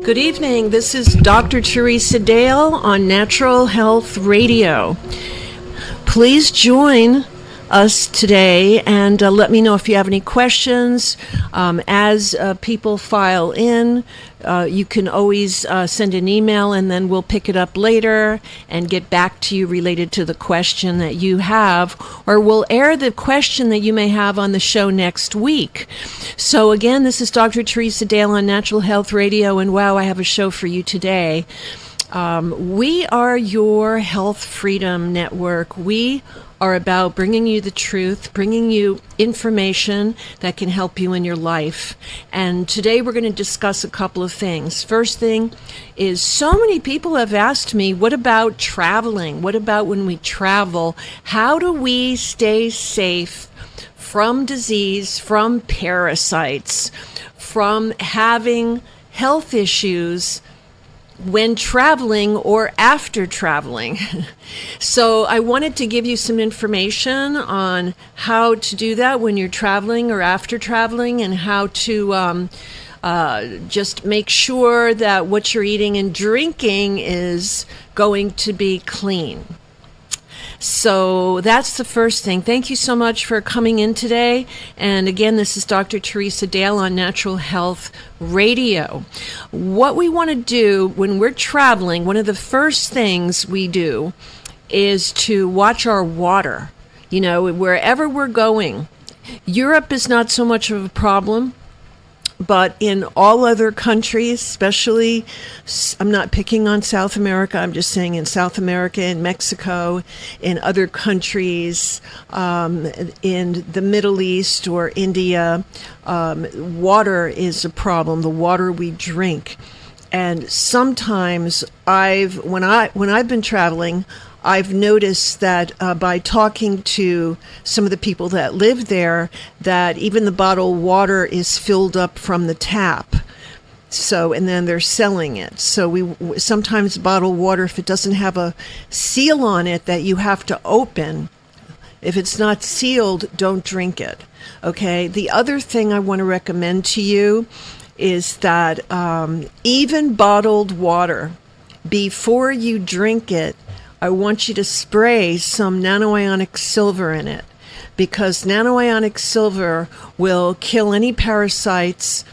Good evening. This is Dr. Teresa Dale on Natural Health Radio. Please join us today and let me know if you have any questions. As people file in, you can always send an email and then we'll pick it up later and get back to you related to the question that you have, or we'll air the question that you may have on the show next week. So again, this is Dr. Teresa Dale on Natural Health Radio, and wow, I have a show for you today. We are your Health Freedom Network. We are about bringing you the truth, bringing you information that can help you in your life. And today we're going to discuss a couple of things. First thing is, so many people have asked me, what about traveling? What about when we travel? How do we stay safe from disease, from parasites, from having health issues when traveling or after traveling? So I wanted to give you some information on how to do that when you're traveling or after traveling, and how to just make sure that what you're eating and drinking is going to be clean. So that's the first thing. Thank you so much for coming in today. And again, this is Dr. Teresa Dale on Natural Health Radio. What we want to do when we're traveling, one of the first things we do is to watch our water. You know, wherever we're going. Europe is not so much of a problem, but in all other countries, especially, I'm not picking on South America, I'm just saying in South America, in Mexico, in other countries, in the Middle East or India, water is a problem, the water we drink. And sometimes when I've been traveling, I've noticed that by talking to some of the people that live there, that even the bottled water is filled up from the tap. So, and then they're selling it. So we sometimes bottled water, if it doesn't have a seal on it that you have to open, if it's not sealed, don't drink it. Okay. The other thing I want to recommend to you is that even bottled water, before you drink it, I want you to spray some nanoionic silver in it, because nanoionic silver will kill any parasites.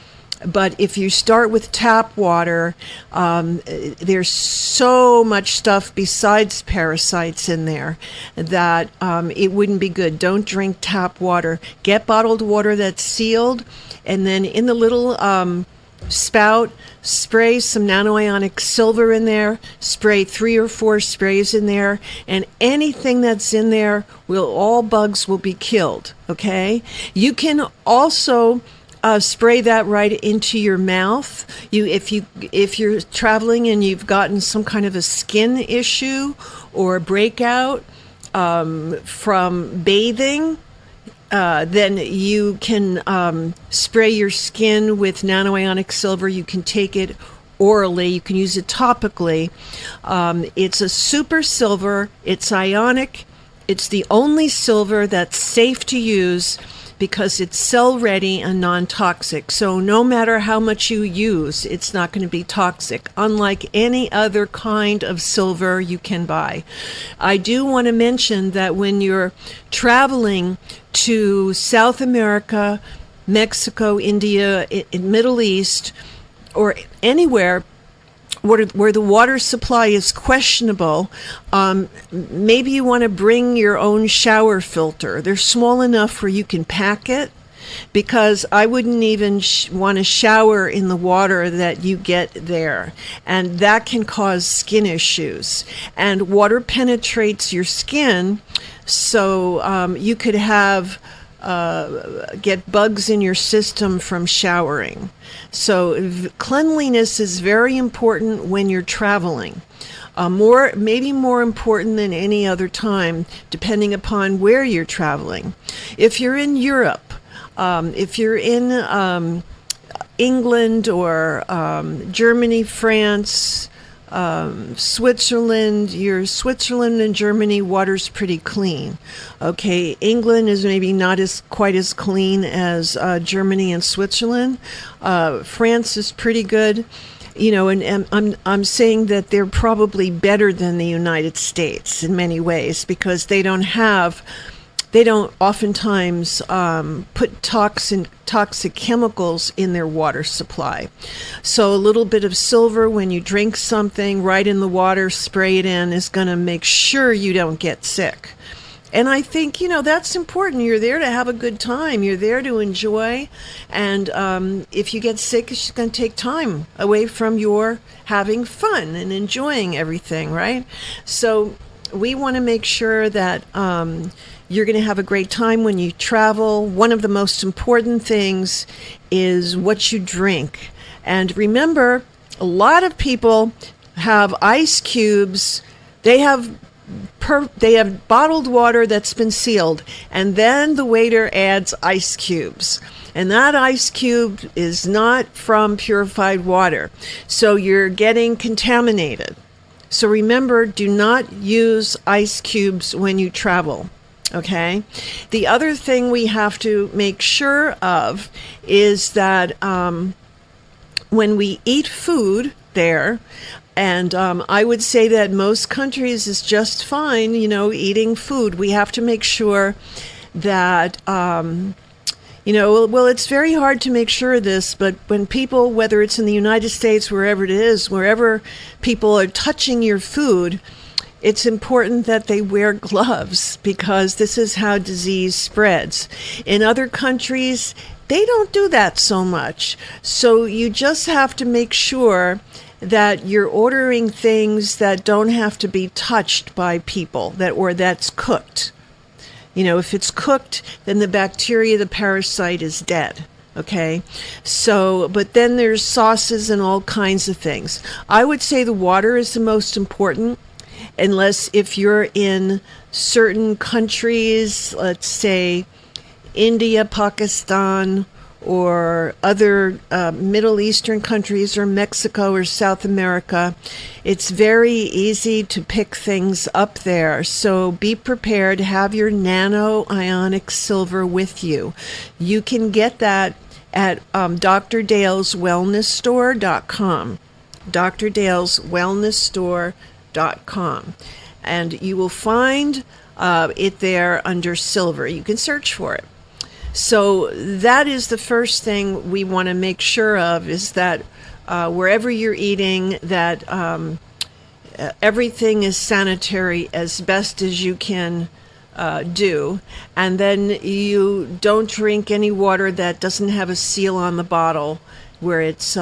But if you start with tap water, there's so much stuff besides parasites in there that it wouldn't be good. Don't drink tap water. Get bottled water that's sealed, and then in the little spout, spray some nanoionic silver in there, spray 3 or 4 sprays in there, and anything that's in there, all bugs will be killed, okay? You can also spray that right into your mouth. If you're traveling and you've gotten some kind of a skin issue or a breakout from bathing, then you can spray your skin with nanoionic silver. You can take it orally. You can use it topically. It's a super silver. It's ionic. It's the only silver that's safe to use because it's cell-ready and non-toxic. So no matter how much you use, it's not going to be toxic, unlike any other kind of silver you can buy. I do want to mention that when you're traveling to South America, Mexico, India, Middle East, or anywhere where the water supply is questionable, maybe you want to bring your own shower filter. They're small enough where you can pack it, because I wouldn't even want to shower in the water that you get there, and that can cause skin issues. And water penetrates your skin, so you could get bugs in your system from showering. So cleanliness is very important when you're traveling. Maybe more important than any other time, depending upon where you're traveling. If you're in Europe, if you're in England or Germany, France, Switzerland and Germany, water's pretty clean. Okay, England is maybe not quite as clean as Germany and Switzerland. France is pretty good. and I'm saying that they're probably better than the United States in many ways because they don't oftentimes put toxic chemicals in their water supply. So a little bit of silver when you drink something right in the water, spray it in, is going to make sure you don't get sick. And I think, that's important. You're there to have a good time. You're there to enjoy. And if you get sick, it's just going to take time away from your having fun and enjoying everything, right? So we want to make sure that you're going to have a great time when you travel. One of the most important things is what you drink. And remember, a lot of people have ice cubes. They have bottled water that's been sealed, and then the waiter adds ice cubes. And that ice cube is not from purified water. So you're getting contaminated. So remember, do not use ice cubes when you travel. Okay? The other thing we have to make sure of is that when we eat food there, and I would say that most countries is just fine, eating food. We have to make sure that, it's very hard to make sure of this, but when people, whether it's in the United States, wherever it is, wherever people are touching your food, it's important that they wear gloves because this is how disease spreads. In other countries, they don't do that so much. So you just have to make sure that you're ordering things that don't have to be touched by people, that's cooked. If it's cooked, then the bacteria, the parasite is dead. Okay? So, but then there's sauces and all kinds of things. I would say the water is the most important, unless if you're in certain countries, let's say India, Pakistan, or other Middle Eastern countries, or Mexico or South America, it's very easy to pick things up there. So be prepared. Have your nano ionic silver with you. You can get that at drdaleswellnessstore.com. drdaleswellnessstore.com. And you will find it there under silver. You can search for it. So that is the first thing we want to make sure of, is that wherever you're eating, that everything is sanitary as best as you can do. And then you don't drink any water that doesn't have a seal on the bottle, where it's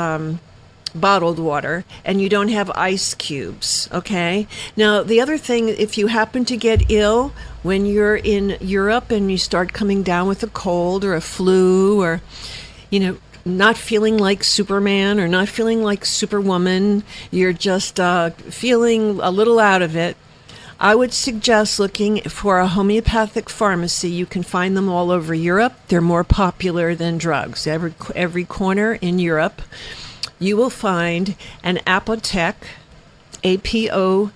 bottled water, and you don't have ice cubes. Okay? Now, the other thing, if you happen to get ill when you're in Europe and you start coming down with a cold or a flu, or not feeling like Superman or not feeling like Superwoman, you're just feeling a little out of it, I would suggest looking for a homeopathic pharmacy. You can find them all over Europe. They're more popular than drugs. Every corner in Europe, you will find an apotheke, APOTEKE,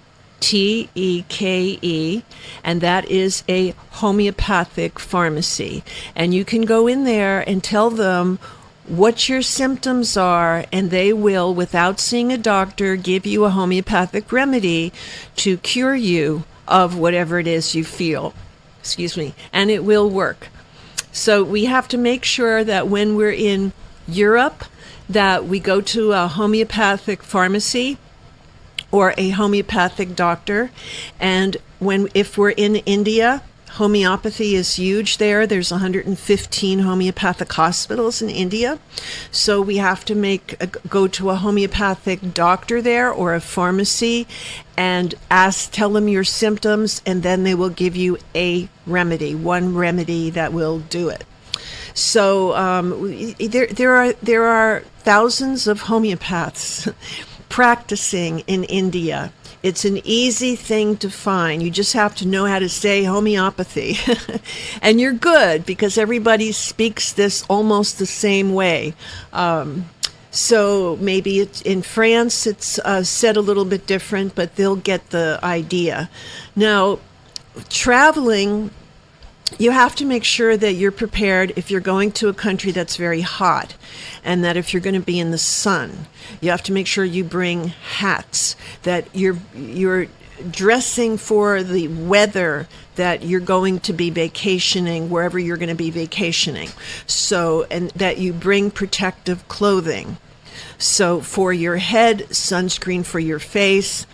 and that is a homeopathic pharmacy. And you can go in there and tell them what your symptoms are, and they will, without seeing a doctor, give you a homeopathic remedy to cure you of whatever it is you feel. And it will work. So we have to make sure that when we're in Europe, that we go to a homeopathic pharmacy or a homeopathic doctor. And if we're in India, homeopathy is huge there. There's 115 homeopathic hospitals in India. So we have to go to a homeopathic doctor there or a pharmacy and tell them your symptoms, and then they will give you one remedy that will do it. So there are thousands of homeopaths practicing in India. It's an easy thing to find. You just have to know how to say homeopathy. And you're good, because everybody speaks this almost the same way. So maybe in France it's said a little bit different, but they'll get the idea. Now, traveling you have to make sure that you're prepared if you're going to a country that's very hot, and that if you're going to be in the sun, you have to make sure you bring hats, that you're dressing for the weather that you're going to be vacationing, wherever you're going to be vacationing. So, and that you bring protective clothing. So for your head, sunscreen for your face,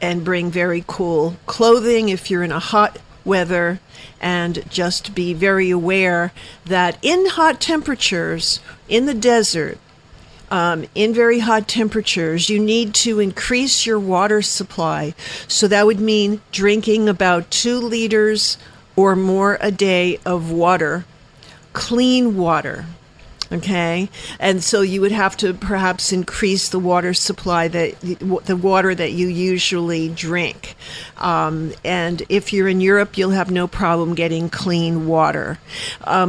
and bring very cool clothing if you're in a hot weather, and just be very aware that in hot temperatures, in the desert, in very hot temperatures, you need to increase your water supply. So that would mean drinking about 2 liters or more a day of water, clean water. Okay, and so you would have to perhaps increase the water supply, the water that you usually drink. And if you're in Europe, you'll have no problem getting clean water.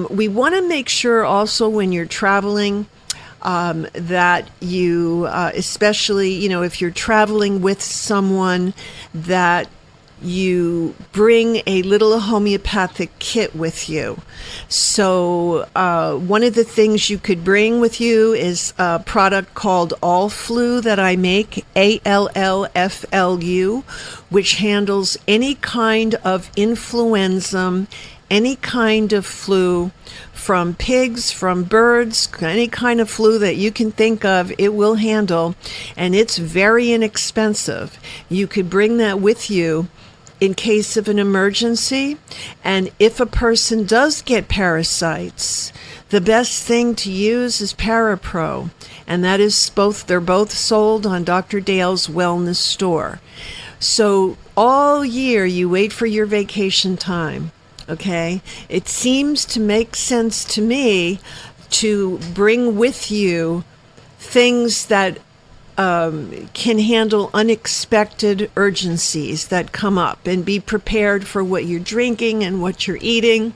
We want to make sure also when you're traveling that you, especially, if you're traveling with someone, that you bring a little homeopathic kit with you. So one of the things you could bring with you is a product called Allflu that I make, ALLFLU, which handles any kind of influenza, any kind of flu, from pigs, from birds, any kind of flu that you can think of, it will handle, and it's very inexpensive. You could bring that with you in case of an emergency. And if a person does get parasites, the best thing to use is Parapro, and that is they're both sold on Dr. Dale's Wellness Store. So all year you wait for your vacation time, okay? It seems to make sense to me to bring with you things that can handle unexpected urgencies that come up, and be prepared for what you're drinking and what you're eating.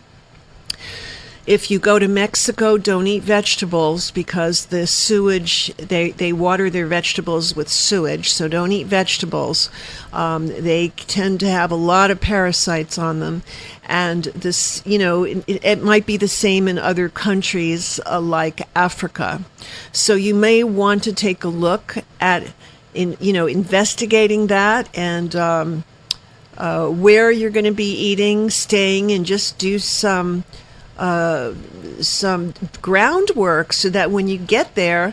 If you go to Mexico, don't eat vegetables, because the sewage, they water their vegetables with sewage, so don't eat vegetables. They tend to have a lot of parasites on them. And this, it might be the same in other countries like Africa. So you may want to take a look at, investigating that, and where you're going to be eating, staying, and just do some groundwork so that when you get there,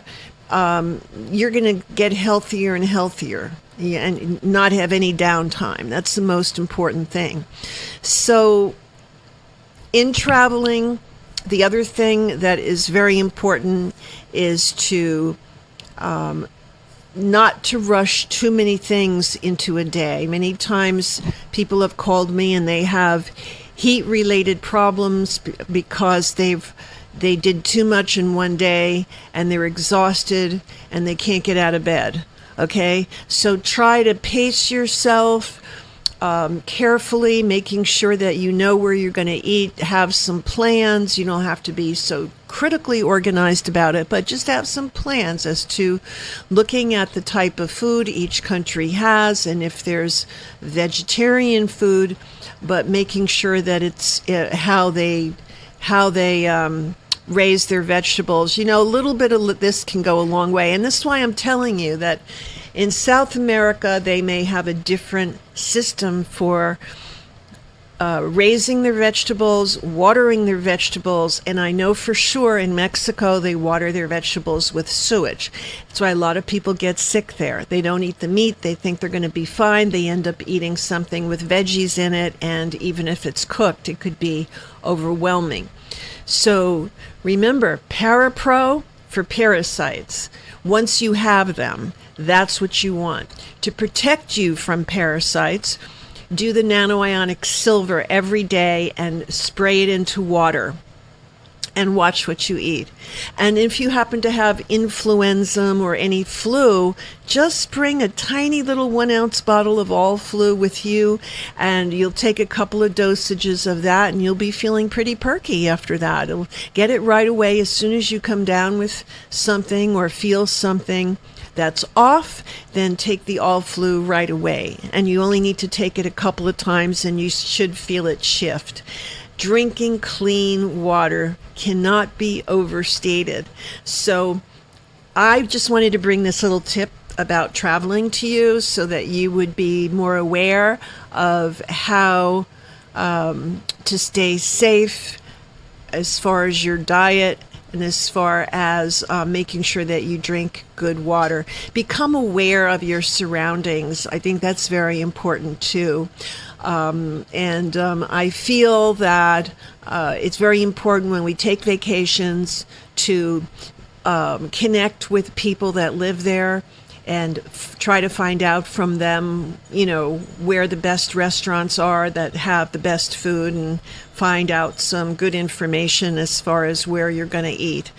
you're going to get healthier and healthier, and not have any downtime. That's the most important thing. So in traveling, the other thing that is very important is to not to rush too many things into a day. Many times people have called me and they have heat-related problems because they did too much in one day, and they're exhausted and they can't get out of bed. Okay, so try to pace yourself carefully, making sure that you know where you're going to eat. Have some plans. You don't have to be so critically organized about it, but just have some plans as to looking at the type of food each country has, and if there's vegetarian food, but making sure that it's how they raise their vegetables. A little bit of this can go a long way. And this is why I'm telling you that in South America, they may have a different system for raising their vegetables, watering their vegetables. And I know for sure in Mexico, they water their vegetables with sewage. That's why a lot of people get sick there. They don't eat the meat. They think they're going to be fine. They end up eating something with veggies in it. And even if it's cooked, it could be overwhelming. So remember, Parapro for parasites. Once you have them, that's what you want. To protect you from parasites, do the nanoionic silver every day and spray it into water, and watch what you eat. And if you happen to have influenza or any flu, just bring a tiny little 1 ounce bottle of Allflu with you, and you'll take a couple of dosages of that, and you'll be feeling pretty perky after that. It'll get it right away as soon as you come down with something or feel something that's off. Then take the Allflu right away, and you only need to take it a couple of times and you should feel it shift. drinking clean water cannot be overstated. So I just wanted to bring this little tip about traveling to you so that you would be more aware of how to stay safe as far as your diet and as far as making sure that you drink good water. Become aware of your surroundings. I think that's very important too. I feel that it's very important when we take vacations to connect with people that live there and try to find out from them, where the best restaurants are that have the best food, and find out some good information as far as where you're going to eat.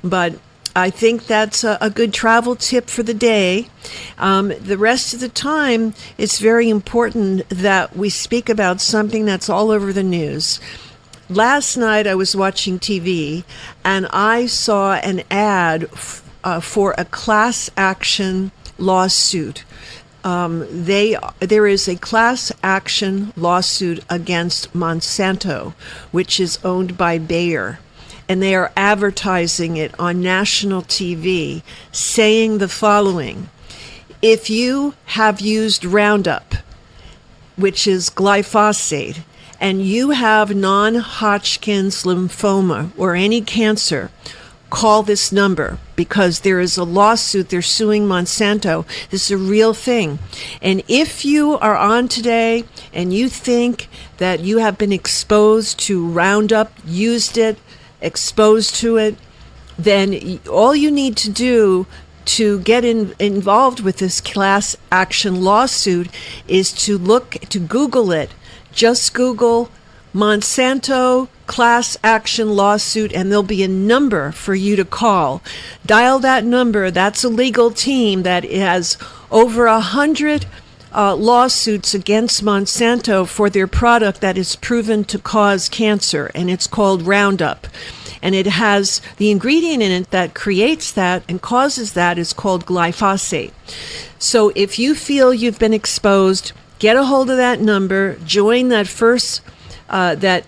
But I think that's a good travel tip for the day. The rest of the time, it's very important that we speak about something that's all over the news. Last night I was watching TV and I saw an ad for a class action lawsuit. There is a class action lawsuit against Monsanto, which is owned by Bayer, and they are advertising it on national TV, saying the following: if you have used Roundup, which is glyphosate, and you have non-Hodgkin's lymphoma or any cancer, call this number, because there is a lawsuit. They're suing Monsanto. This is a real thing. And if you are on today and you think that you have been exposed to Roundup, used it, exposed to it, then all you need to do to get involved with this class action lawsuit is to Google it. Just Google Monsanto class action lawsuit, and there'll be a number for you to call. Dial that number. That's a legal team that has over 100 lawsuits against Monsanto for their product that is proven to cause cancer, and it's called Roundup. And it has the ingredient in it that creates that and causes that is called glyphosate. So if you feel you've been exposed, get a hold of that number, join that first that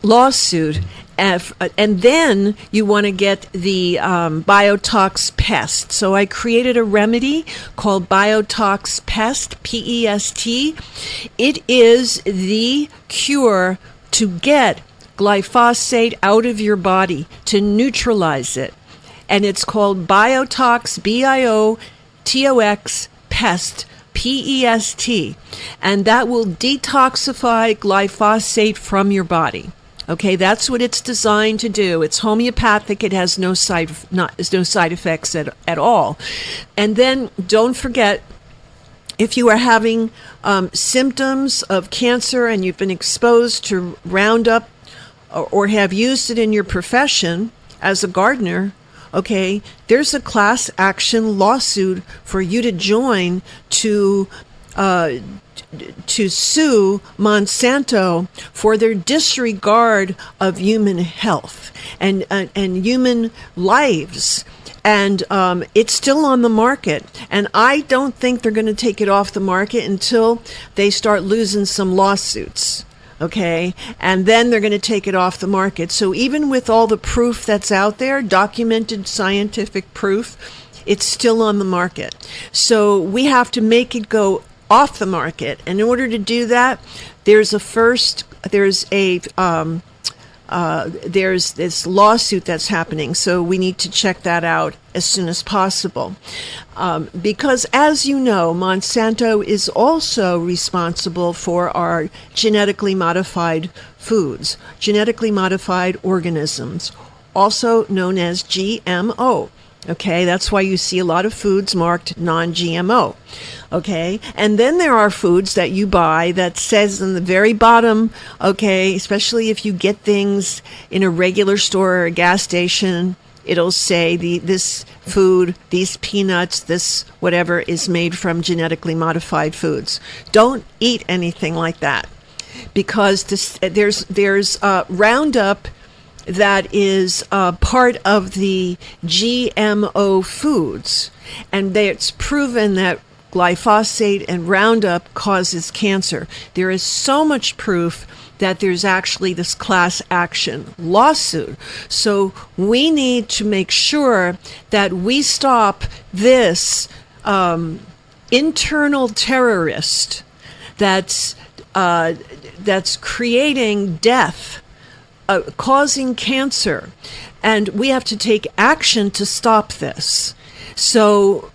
lawsuit, and then you want to get the Biotox Pest. So I created a remedy called Biotox Pest, P-E-S-T. It is the cure to get glyphosate out of your body, to neutralize it. And it's called Biotox, B-I-O-T-O-X, Pest, P-E-S-T, and that will detoxify glyphosate from your body. Okay, that's what it's designed to do. It's homeopathic. It has no side effects at all. And then don't forget, if you are having symptoms of cancer and you've been exposed to Roundup or have used it in your profession as a gardener, okay, there's a class action lawsuit for you to join to sue Monsanto for their disregard of human health and human lives. And it's still on the market. And I don't think they're going to take it off the market until they start losing some lawsuits. Okay, and then they're going to take it off the market. So even with all the proof that's out there, documented scientific proof, it's still on the market. So we have to make it go off the market. And in order to do that, there's this lawsuit that's happening. So we need to check that out as soon as possible. Because as you know, Monsanto is also responsible for our genetically modified foods, genetically modified organisms, also known as GMO. Okay, that's why you see a lot of foods marked non-GMO. Okay, and then there are foods that you buy that says in the very bottom, okay, especially if you get things in a regular store or a gas station, it'll say this food, these peanuts, this whatever is made from genetically modified foods. Don't eat anything like that, because there's Roundup that is part of the GMO foods, and it's proven that glyphosate and Roundup causes cancer. There is so much proof that there's actually this class action lawsuit. So we need to make sure that we stop this internal terrorist that's creating death, causing cancer, and we have to take action to stop this. So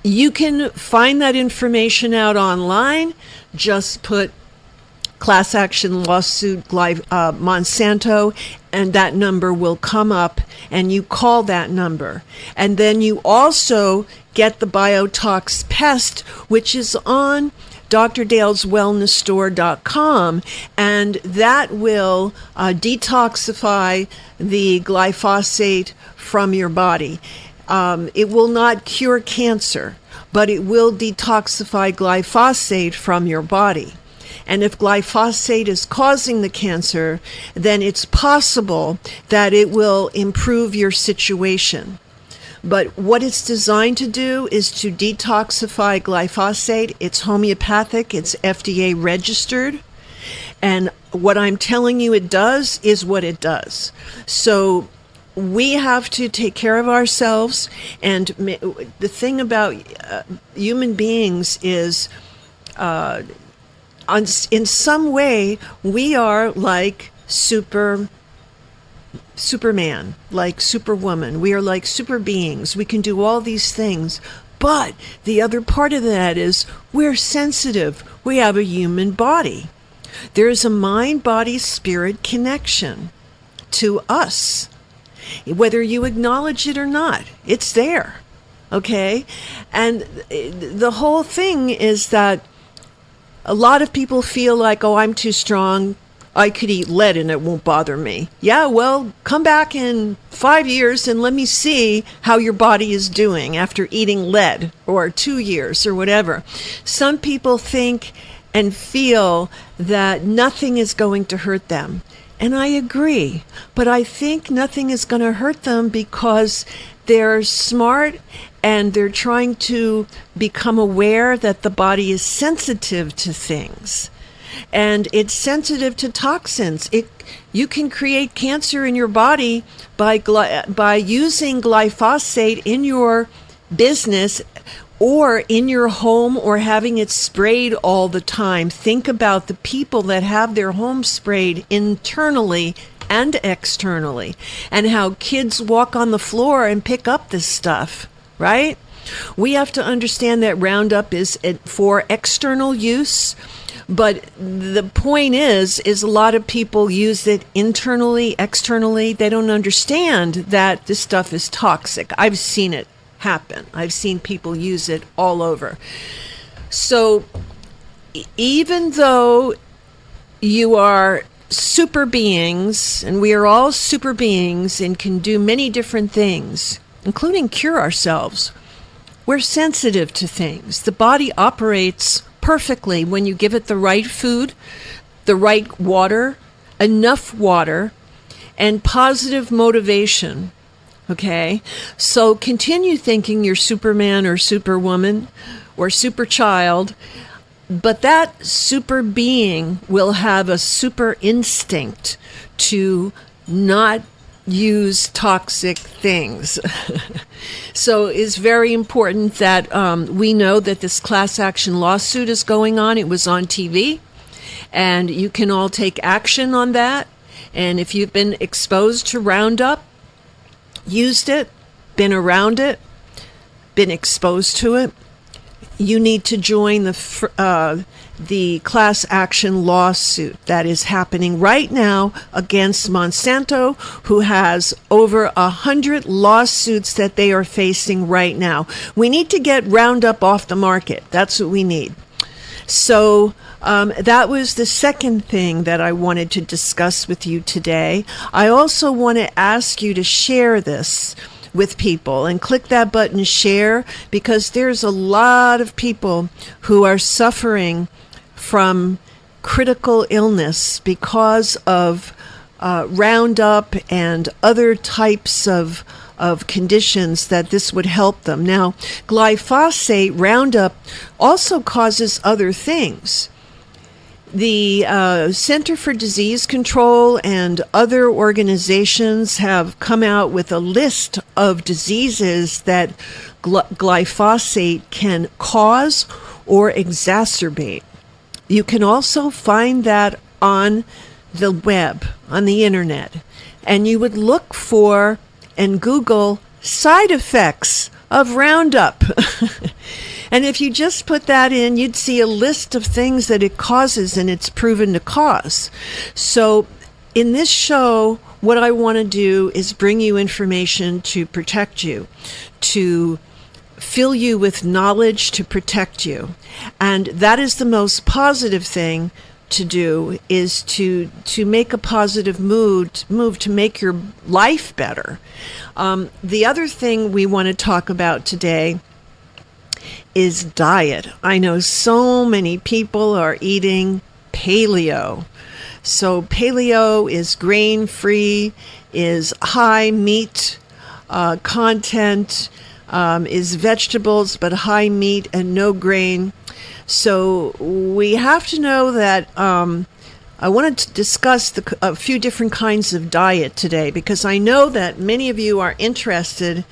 you can find that information out online. Just put class action lawsuit Monsanto, and that number will come up, and you call that number. And then you also get the Biotox Pest, which is on drdaleswellnessstore.com, and that will detoxify the glyphosate from your body. It will not cure cancer, but it will detoxify glyphosate from your body. And if glyphosate is causing the cancer, then it's possible that it will improve your situation. But what it's designed to do is to detoxify glyphosate. It's homeopathic, it's FDA registered. And what I'm telling you it does is what it does. So we have to take care of ourselves. And the thing about human beings is, in some way, we are like Superman, like Superwoman. We are like super beings. We can do all these things. But the other part of that is we're sensitive. We have a human body. There is a mind-body-spirit connection to us. Whether you acknowledge it or not, it's there. Okay? And the whole thing is that a lot of people feel like, oh, I'm too strong. I could eat lead and it won't bother me. Yeah, well, come back in 5 years and let me see how your body is doing after eating lead, or 2 years or whatever. Some people think and feel that nothing is going to hurt them. And I agree. But I think nothing is going to hurt them because they're smart and they're trying to become aware that the body is sensitive to things. And it's sensitive to toxins. You can create cancer in your body by using glyphosate in your business or in your home, or having it sprayed all the time. Think about the people that have their home sprayed internally and externally, and how kids walk on the floor and pick up this stuff, right? We have to understand that Roundup is for external use. But the point is a lot of people use it internally, externally. They don't understand that this stuff is toxic. I've seen it happen. I've seen people use it all over. So even though you are super beings, and we are all super beings and can do many different things, including cure ourselves, we're sensitive to things. The body operates perfectly when you give it the right food, the right water, enough water, and positive motivation. Okay? So continue thinking you're Superman or Superwoman or super child, but that super being will have a super instinct to not use toxic things. So it's very important that we know that this class action lawsuit is going on. It was on TV, and you can all take action on that. And if you've been exposed to Roundup, used it, been around it, been exposed to it, you need to join the class action lawsuit that is happening right now against Monsanto, who has over 100 lawsuits that they are facing right now. We need to get Roundup off the market. That's what we need. So that was the second thing that I wanted to discuss with you today. I also want to ask you to share this with people and click that button share, because there's a lot of people who are suffering from critical illness because of Roundup and other types of of conditions that this would help them. Now, glyphosate, Roundup, also causes other things. The Center for Disease Control and other organizations have come out with a list of diseases that glyphosate can cause or exacerbate. You can also find that on the web, on the internet, and you would look for and Google side effects of Roundup. And if you just put that in, you'd see a list of things that it causes and it's proven to cause. So in this show, what I want to do is bring you information to protect you, to fill you with knowledge to protect you. And that is the most positive thing to do, is to make a positive move to make your life better. The other thing we want to talk about today is diet. I know so many people are eating paleo. So paleo is grain-free, is high meat content, is vegetables but high meat and no grain. So we have to know that I wanted to discuss a few different kinds of diet today, because I know that many of you are interested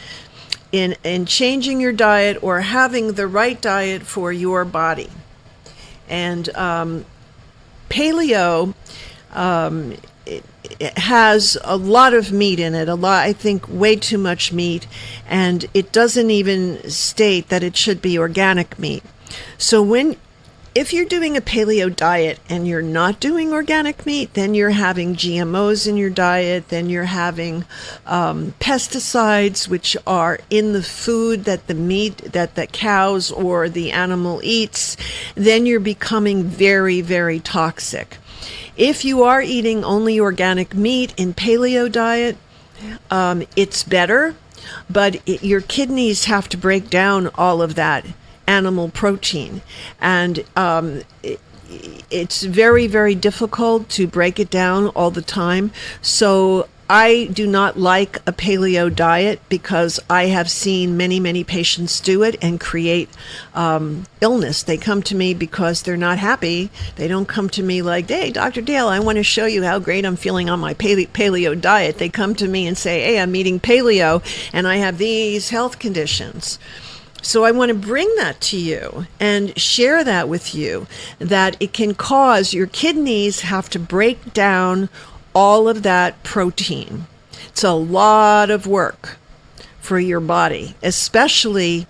in changing your diet or having the right diet for your body. And paleo, it has a lot of meat in it, I think way too much meat, and it doesn't even state that it should be organic meat. So if you're doing a paleo diet and you're not doing organic meat, then you're having GMOs in your diet, then you're having pesticides, which are in the food that the cows or the animal eats. Then you're becoming very, very toxic. If you are eating only organic meat in paleo diet, it's better, but your kidneys have to break down all of that animal protein, and it's very, very difficult to break it down all the time. So I do not like a paleo diet, because I have seen many, many patients do it and create illness. They come to me because they're not happy. They don't come to me like, hey, Dr. Dale, I want to show you how great I'm feeling on my paleo diet. They come to me and say, hey, I'm eating paleo and I have these health conditions. So I want to bring that to you and share that with you, that it can cause your kidneys have to break down all of that protein. It's a lot of work for your body, especially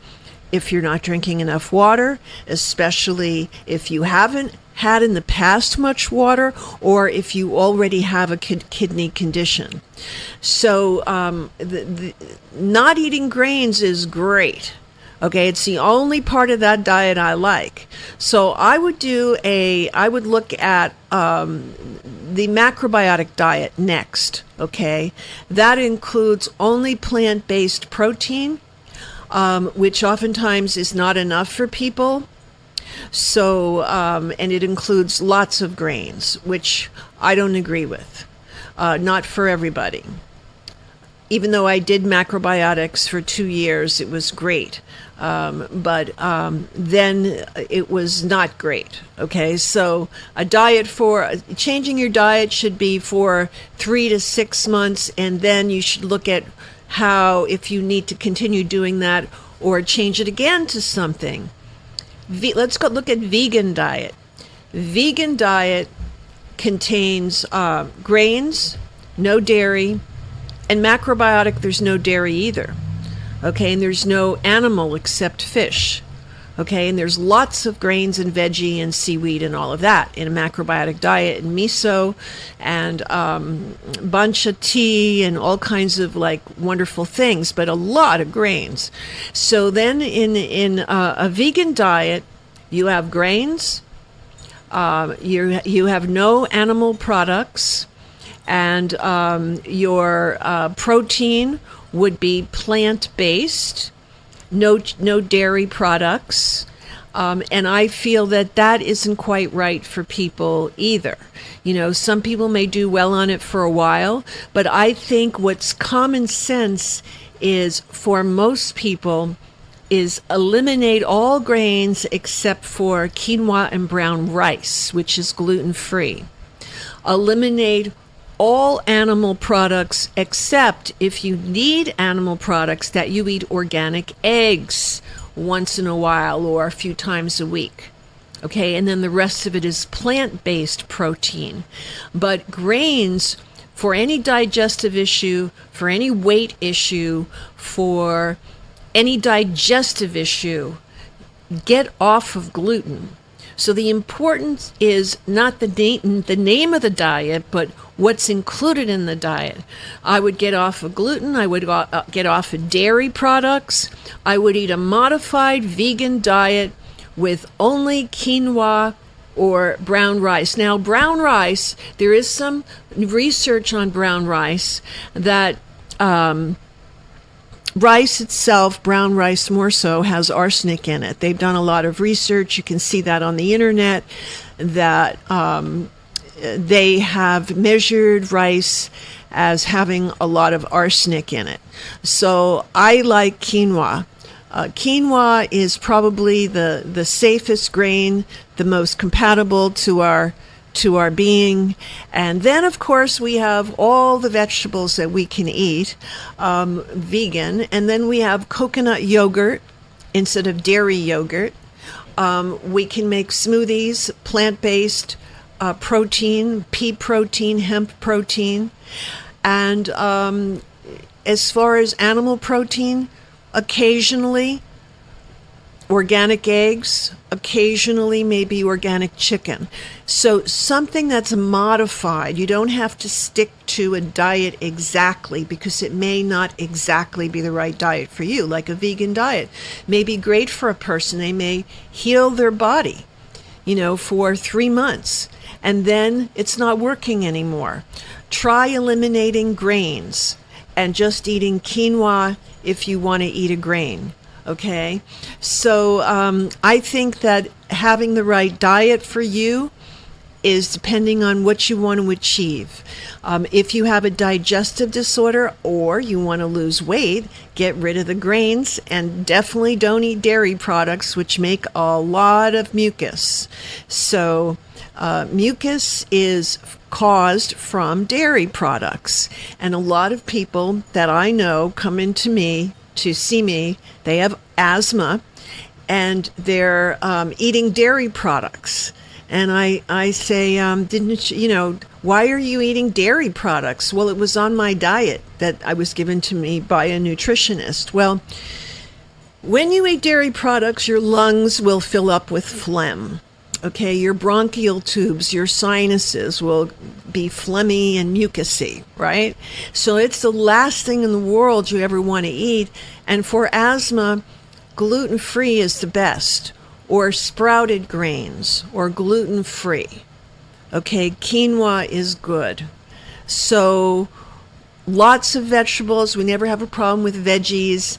if you're not drinking enough water, especially if you haven't had in the past much water, or if you already have a kidney condition. So not eating grains is great. Okay, it's the only part of that diet I like. So I would look at the macrobiotic diet next, okay? That includes only plant-based protein, which oftentimes is not enough for people. So, and it includes lots of grains, which I don't agree with. Not for everybody. Even though I did macrobiotics for 2 years, it was great. But then it was not great. Okay, so changing your diet should be for 3 to 6 months, and then you should look at if you need to continue doing that or change it again to something. Let's go look at vegan diet. Vegan diet contains grains, no dairy, and macrobiotic, there's no dairy either. Okay, and there's no animal except fish. Okay, and there's lots of grains and veggie and seaweed and all of that in a macrobiotic diet, and miso and bancha tea and all kinds of like wonderful things, but a lot of grains. So then in a vegan diet, you have grains, you have no animal products, and your protein would be plant-based, no dairy products, and I feel that isn't quite right for people either. You know, some people may do well on it for a while, but I think what's common sense is for most people is eliminate all grains except for quinoa and brown rice, which is gluten-free. Eliminate all animal products except if you need animal products that you eat organic eggs once in a while or a few times a week. Okay, and then the rest of it is plant-based protein. But grains, for any digestive issue, for any weight issue, for any digestive issue, get off of gluten. So the importance is not the name of the diet, but what's included in the diet. I would get off of gluten. I would get off of dairy products. I would eat a modified vegan diet with only quinoa or brown rice. Now, brown rice, there is some research on brown rice that rice itself, brown rice more so, has arsenic in it. They've done a lot of research. You can see that on the internet, that they have measured rice as having a lot of arsenic in it. So I like quinoa. Quinoa is probably the safest grain, the most compatible to our being. And then, of course, we have all the vegetables that we can eat, vegan. And then we have coconut yogurt instead of dairy yogurt. We can make smoothies, plant-based protein, pea protein, hemp protein. And as far as animal protein, occasionally organic eggs, occasionally maybe organic chicken. So something that's modified. You don't have to stick to a diet exactly, because it may not exactly be the right diet for you. Like a vegan diet may be great for a person. They may heal their body, for 3 months, and then it's not working anymore. Try eliminating grains and just eating quinoa if you want to eat a grain. Okay, so I think that having the right diet for you is depending on what you want to achieve. If you have a digestive disorder or you want to lose weight, get rid of the grains, and definitely don't eat dairy products, which make a lot of mucus. So mucus is caused from dairy products, and a lot of people that I know come into me to see me, they have asthma, and they're eating dairy products. And I say, why are you eating dairy products? Well, it was on my diet that I was given to me by a nutritionist. Well, when you eat dairy products, your lungs will fill up with phlegm. Okay, your bronchial tubes, your sinuses will be phlegmy and mucousy, right? So it's the last thing in the world you ever want to eat. And for asthma, gluten-free is the best, or sprouted grains, or gluten-free. Okay, quinoa is good. So lots of vegetables. We never have a problem with veggies.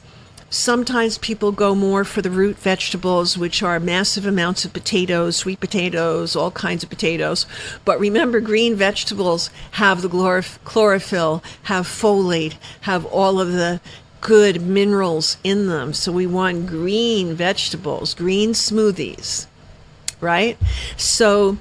Sometimes people go more for the root vegetables, which are massive amounts of potatoes, sweet potatoes, all kinds of potatoes. But remember, green vegetables have the chlorophyll, have folate, have all of the good minerals in them. So we want green vegetables, green smoothies, right? So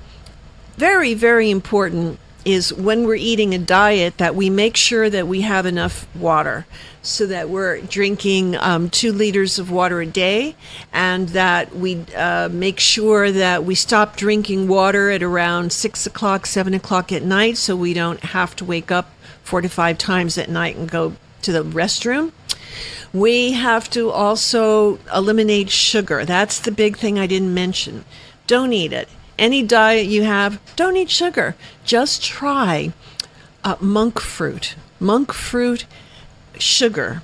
very, very important is when we're eating a diet that we make sure that we have enough water, so that we're drinking 2 liters of water a day, and that we make sure that we stop drinking water at around 6 o'clock, 7 o'clock at night, so we don't have to wake up 4 to 5 times at night and go to the restroom. We have to also eliminate sugar. That's the big thing I didn't mention. Don't eat it. Any diet you have, don't eat sugar. Just try monk fruit. Monk fruit, sugar,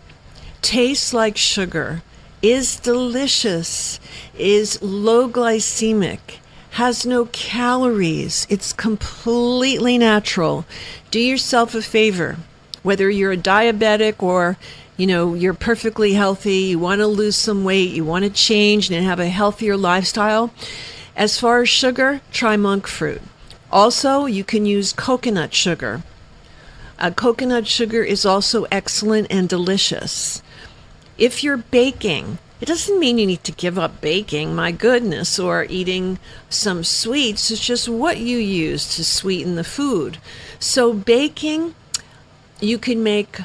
tastes like sugar, is delicious, is low glycemic, has no calories. It's completely natural. Do yourself a favor, whether you're a diabetic or you're perfectly healthy, you want to lose some weight, you want to change and have a healthier lifestyle. As far as sugar, try monk fruit. Also, you can use coconut sugar. Coconut sugar is also excellent and delicious. If you're baking, it doesn't mean you need to give up baking, my goodness, or eating some sweets. It's just what you use to sweeten the food. So baking, you can make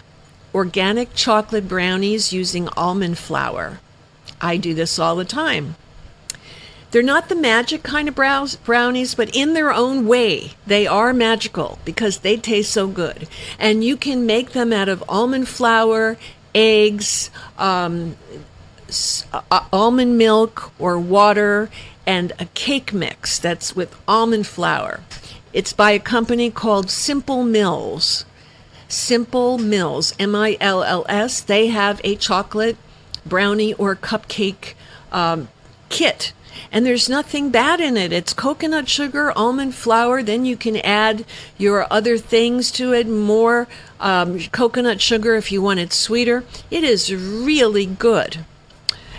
organic chocolate brownies using almond flour. I do this all the time. They're not the magic kind of brownies, but in their own way, they are magical because they taste so good. And you can make them out of almond flour, eggs, almond milk or water, and a cake mix that's with almond flour. It's by a company called Simple Mills. Simple Mills, Mills. They have a chocolate brownie or cupcake kit. And there's nothing bad in it. It's coconut sugar, almond flour. Then you can add your other things to it, more coconut sugar if you want it sweeter. It is really good.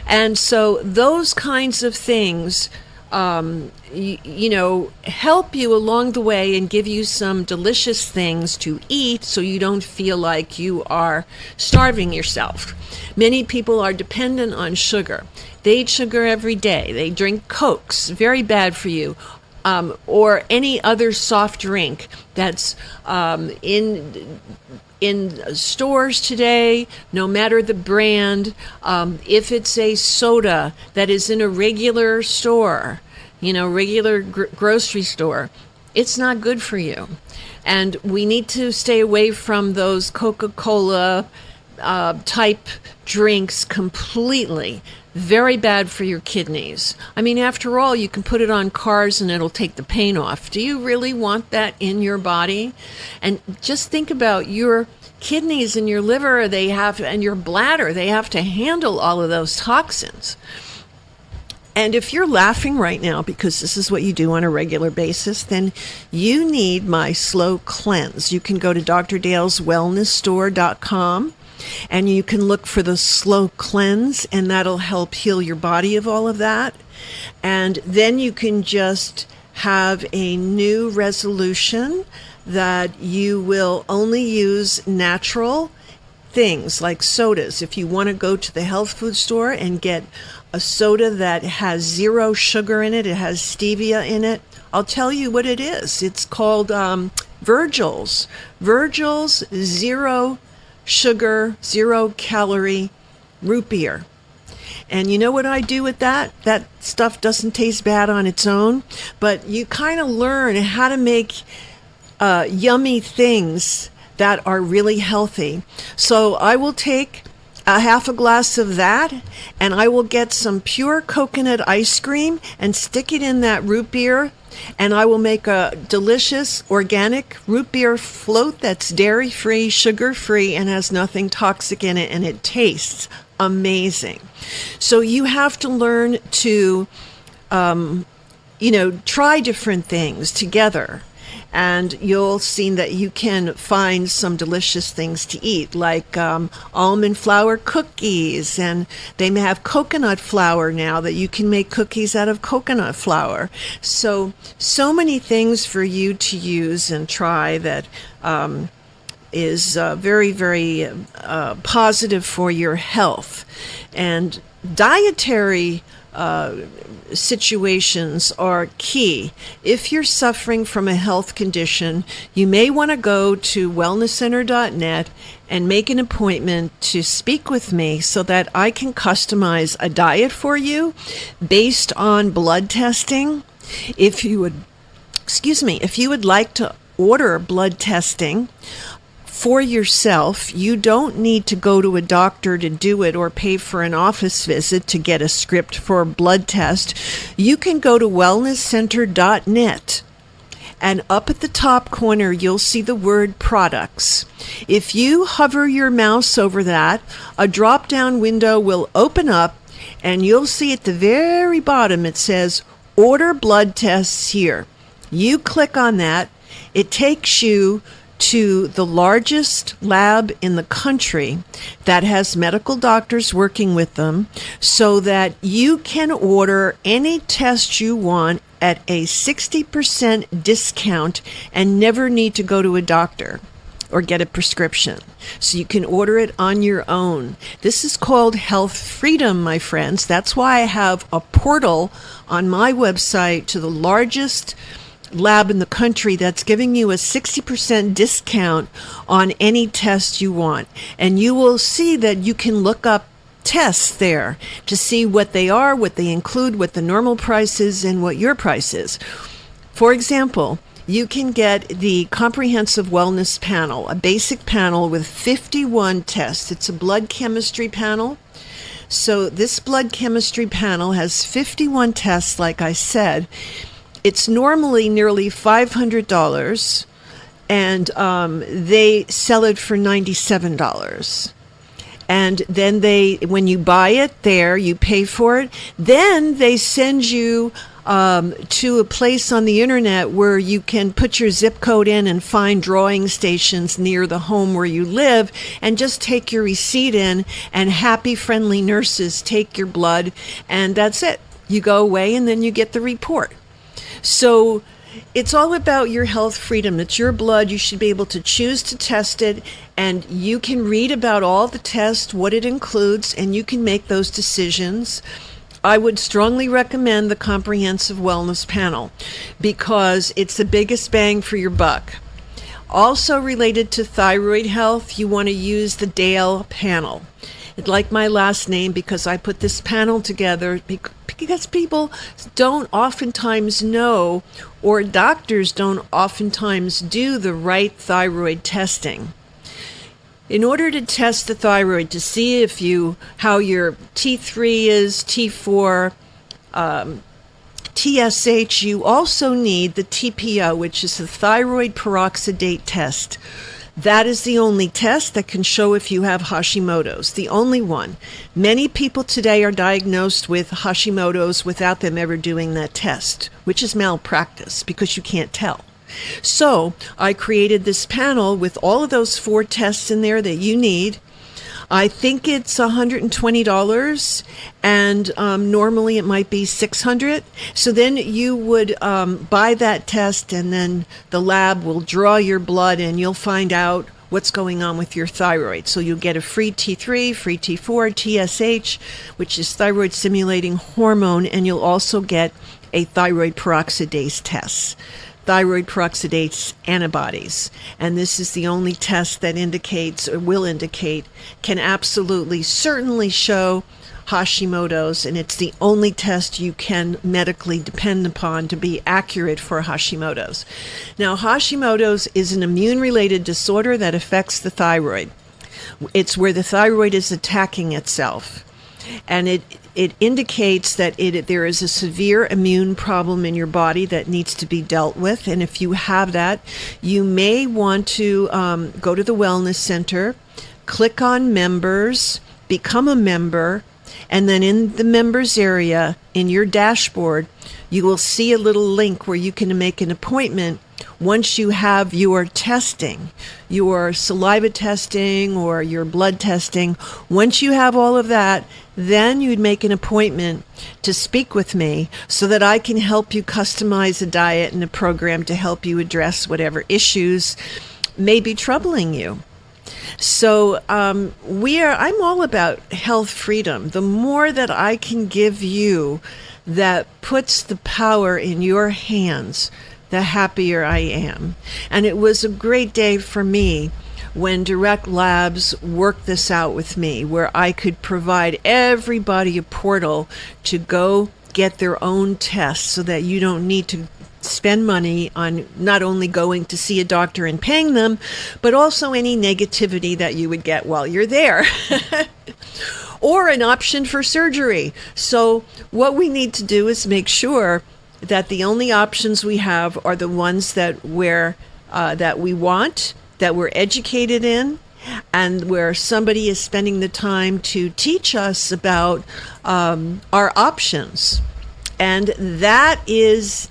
And so those kinds of things, you know, help you along the way and give you some delicious things to eat so you don't feel like you are starving yourself. Many people are dependent on sugar. They eat sugar every day. They drink Cokes, very bad for you, or any other soft drink that's in stores today, no matter the brand. If it's a soda that is in a regular store, you know, regular grocery store, it's not good for you. And we need to stay away from those Coca-Cola type drinks completely. Very bad for your kidneys. I mean, after all, you can put it on cars and it'll take the paint off. Do you really want that in your body? And just think about your kidneys and your liver, and your bladder, they have to handle all of those toxins. And if you're laughing right now because this is what you do on a regular basis, then you need my Slow Cleanse. You can go to drdaleswellnessstore.com and you can look for the Slow Cleanse, and that'll help heal your body of all of that. And then you can just have a new resolution that you will only use natural things like sodas. If you want to go to the health food store and get a soda that has 0 sugar in it, it has stevia in it, I'll tell you what it is. It's called Virgil's. Virgil's 0 sugar, 0 calorie root beer. And you know what I do with that? That stuff doesn't taste bad on its own, but you kind of learn how to make yummy things that are really healthy. So I will take a half a glass of that, and I will get some pure coconut ice cream and stick it in that root beer, and I will make a delicious organic root beer float that's dairy-free, sugar-free, and has nothing toxic in it, and it tastes amazing. So you have to learn to, try different things together. And you'll see that you can find some delicious things to eat, like almond flour cookies, and they may have coconut flour now that you can make cookies out of coconut flour. So many things for you to use and try that is very, very positive for your health. And dietary situations are key. If you're suffering from a health condition, you may want to go to wellnesscenter.net and make an appointment to speak with me so that I can customize a diet for you based on blood testing. If you would like to order blood testing for yourself, you don't need to go to a doctor to do it or pay for an office visit to get a script for a blood test. You can go to wellnesscenter.net, and up at the top corner, you'll see the word products. If you hover your mouse over that, a drop-down window will open up, and you'll see at the very bottom it says, order blood tests here. You click on that. It takes you to the largest lab in the country that has medical doctors working with them so that you can order any test you want at a 60% discount and never need to go to a doctor. or get a prescription. So you can order it on your own. This is called Health Freedom, my friends. That's why I have a portal on my website to the largest lab in the country that's giving you a 60% discount on any test you want. And you will see that you can look up tests there to see what they are, what they include, what the normal price is, and what your price is. For example, you can get the Comprehensive Wellness Panel, a basic panel with 51 tests. It's a blood chemistry panel. So this blood chemistry panel has 51 tests, like I said. It's normally nearly $500, and they sell it for $97. And then when you buy it there, you pay for it. Then they send you to a place on the internet where you can put your zip code in and find drawing stations near the home where you live, and just take your receipt in, and happy, friendly nurses take your blood, and that's it. You go away, and then you get the report. So it's all about your health freedom. It's your blood. You should be able to choose to test it, and you can read about all the tests, what it includes, and you can make those decisions. I would strongly recommend the Comprehensive Wellness Panel because it's the biggest bang for your buck. Also related to thyroid health, you want to use the Dale panel. It's like my last name because I put this panel together because people don't oftentimes know, or doctors don't oftentimes do the right thyroid testing. In order to test the thyroid to see how your T3 is, T4, TSH, you also need the TPO, which is the thyroid peroxidase test. That is the only test that can show if you have Hashimoto's, the only one. Many people today are diagnosed with Hashimoto's without them ever doing that test, which is malpractice because you can't tell. So I created this panel with all of those 4 tests in there that you need. I think it's $120, and normally it might be $600. So then you would buy that test, and then the lab will draw your blood, and you'll find out what's going on with your thyroid. So you'll get a free T3, free T4, TSH, which is thyroid stimulating hormone, and you'll also get a thyroid peroxidase test. Thyroid peroxidase antibodies, and this is the only test that indicates, or will indicate, can absolutely certainly show Hashimoto's, and it's the only test you can medically depend upon to be accurate for Hashimoto's. Now, Hashimoto's is an immune-related disorder that affects the thyroid. It's where the thyroid is attacking itself, and it indicates that there is a severe immune problem in your body that needs to be dealt with. And if you have that, you may want to go to the Wellness Center, click on members, become a member, and then in the members area, in your dashboard, you will see a little link where you can make an appointment once you have your testing, your saliva testing or your blood testing. Once you have all of that, then you'd make an appointment to speak with me so that I can help you customize a diet and a program to help you address whatever issues may be troubling you. So I'm all about health freedom. The more that I can give you that puts the power in your hands, the happier I am. And it was a great day for me when Direct Labs worked this out with me, where I could provide everybody a portal to go get their own tests so that you don't need to spend money on not only going to see a doctor and paying them, but also any negativity that you would get while you're there. Or an option for surgery. So what we need to do is make sure that the only options we have are the ones that we want, that we're educated in, and where somebody is spending the time to teach us about our options. And that is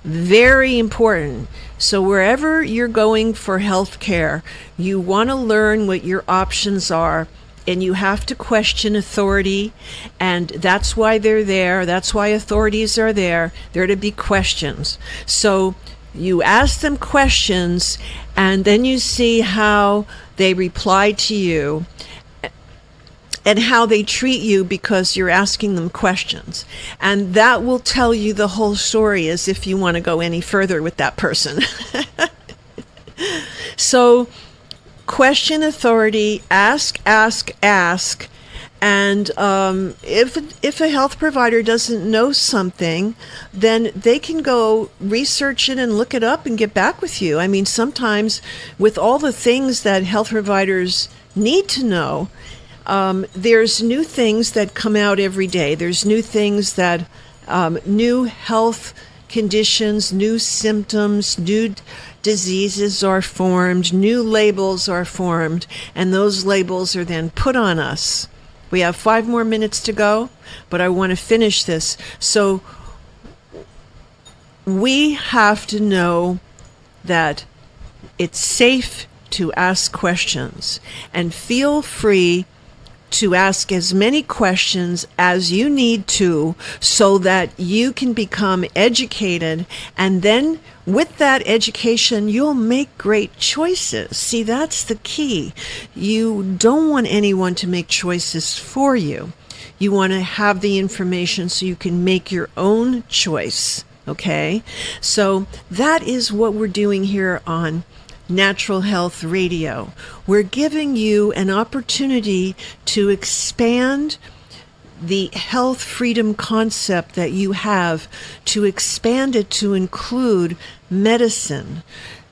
very important. So wherever you're going for health care, you want to learn what your options are, and you have to question authority, and that's why they're there. That's why authorities are there. They're to be questions. So you ask them questions, And then you see how they reply to you and how they treat you because you're asking them questions. And that will tell you the whole story as if you want to go any further with that person. So, question authority, ask. And if a health provider doesn't know something, then they can go research it and look it up and get back with you. I mean, sometimes with all the things that health providers need to know, there's new things that come out every day. There's new things that, new health conditions, new symptoms, new diseases are formed, new labels are formed, and those labels are then put on us. We have 5 more minutes to go, but I want to finish this. So we have to know that it's safe to ask questions, and feel free to ask as many questions as you need to so that you can become educated, and then with that education you'll make great choices. See, that's the key. You don't want anyone to make choices for you. You want to have the information so you can make your own choice. Okay? So that is what we're doing here on Natural Health Radio. We're giving you an opportunity to expand the health freedom concept that you have, to expand it to include medicine,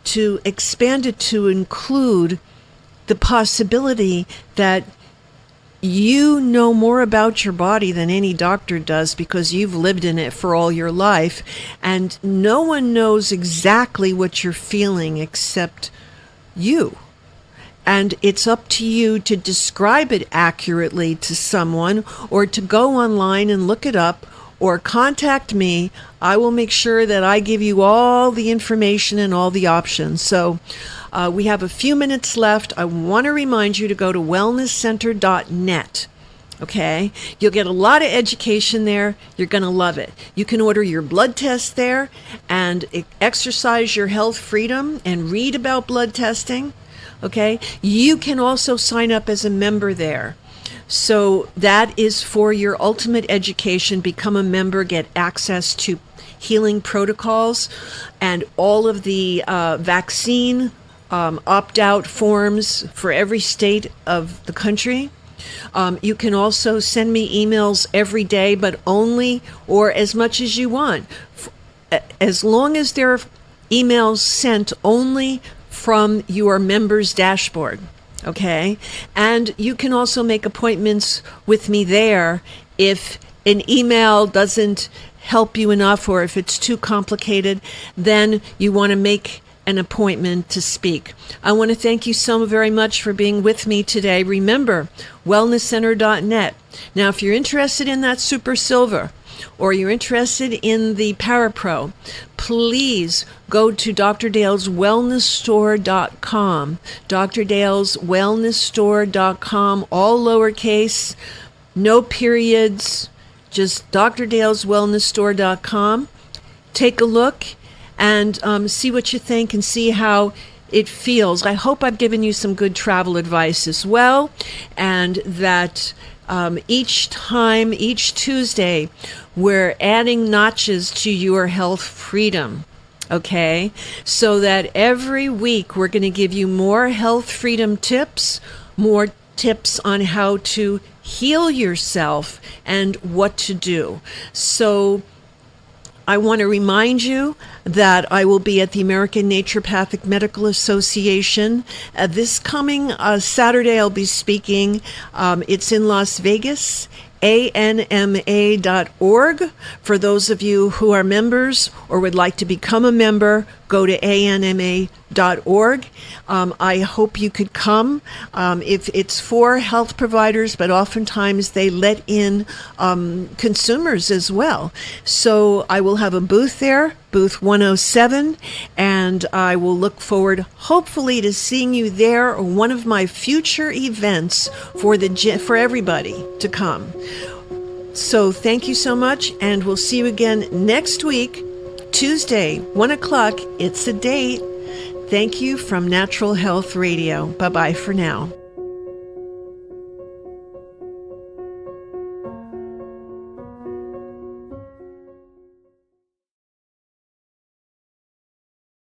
to expand it to include the possibility that you know more about your body than any doctor does because you've lived in it for all your life, and no one knows exactly what you're feeling except you. And it's up to you to describe it accurately to someone, or to go online and look it up, or contact me. I will make sure that I give you all the information and all the options. So we have a few minutes left. I want to remind you to go to wellnesscenter.net. Okay, you'll get a lot of education there. You're going to love it. You can order your blood test there and exercise your health freedom and read about blood testing. Okay, you can also sign up as a member there. So that is for your ultimate education. Become a member, get access to healing protocols and all of the vaccine opt-out forms for every state of the country. You can also send me emails every day, but only or as much as you want. As long as there are emails sent only from your members' dashboard. Okay? And you can also make appointments with me there if an email doesn't help you enough, or if it's too complicated, then you want to make an appointment to speak. I want to thank you so very much for being with me today. Remember, wellnesscenter.net. Now, if you're interested in that Super Silver, or you're interested in the ParaPro, please go to drdaleswellnessstore.com. drdaleswellnessstore.com, all lowercase, no periods, just drdaleswellnessstore.com. Take a look and see what you think and see how it feels. I hope I've given you some good travel advice as well, and that each Tuesday, we're adding notches to your health freedom. Okay? So that every week we're going to give you more health freedom tips, more tips on how to heal yourself and what to do. So I want to remind you that I will be at the American Naturopathic Medical Association. This coming Saturday, I'll be speaking. It's in Las Vegas, anma.org. For those of you who are members or would like to become a member, go to anma.org. I hope you could come. If it's for health providers, but oftentimes they let in consumers as well. So I will have a booth there, booth 107, and I will look forward, hopefully, to seeing you there, or one of my future events for everybody to come. So thank you so much, and we'll see you again next week, Tuesday, 1 o'clock. It's a date. Thank you from Natural Health Radio. Bye-bye for now.